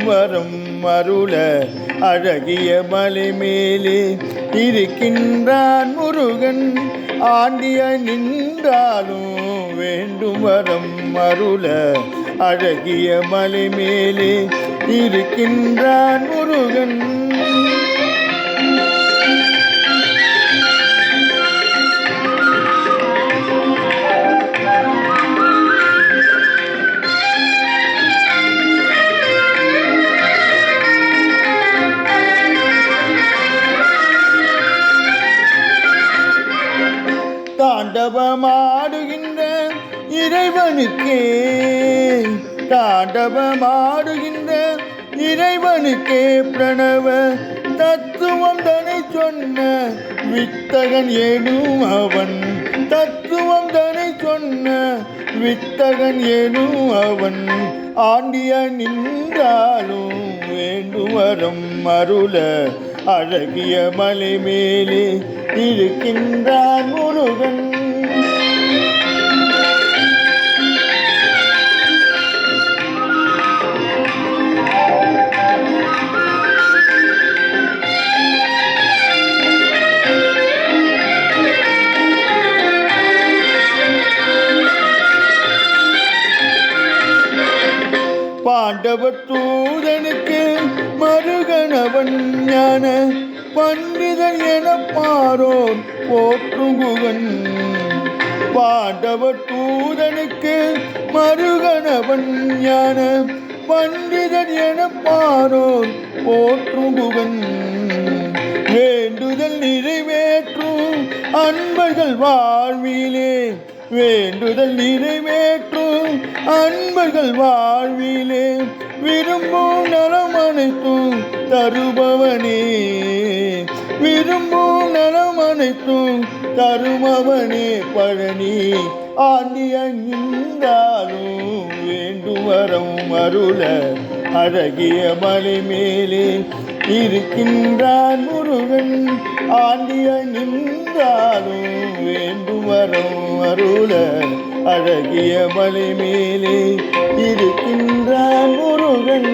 வரம் அருள அழகிய மலை மேலே இருக்கின்றான் முருகன். ஆண்டியாய் நின்றாலும் வேண்டும் வரம் அருள அழகிய மலை மேலே இருக்கின்றான் முருகன். தாண்டவமாடுகின்ற இறைவனுக்கே, தாண்டவமாடுகின்ற இறைவனுக்கே பிரணவ தத்துவம் தனை சொன்ன வித்தகன் எனும் அவன். தத்துவம் தனை சொன்ன வித்தகன் எனும் அவன். ஆண்டிய நின்றாலும் வேண்டும் வரம் அருள அழகிய மலை மேலே இருக்கின்றான் முருகன். பாண்டவர் தூதனுக்கு மருகனவன் ஞான பண்டிதன் என பாரோர் போற்றுகுவன். பாண்டவர் தூதனுக்கு மருகனவன் ஞான பண்டிதன் என பாரோர் போற்றுகுவன். வேண்டுதல் நிறைவேற்றும் அன்பர்கள் வாழ்விலே, வேண்டுதல் நிறைவேற்றும் அன்பர்கள் வாழ்விலே விரும்பும் நலம் அனைத்தும் தருபவனே, விரும்பும் நலம் அனைத்தும் தருபவனே பழனி ஆண்டியாலும் வேண்டும் வரம் அருள அழகிய மலை மேலே இருக்கின்றான் முருகன். ஆண்டியாய் நின்றாலும் வேண்டும் வரம் அருள அழகிய மலை மேலே இருக்கின்றான் முருகன்.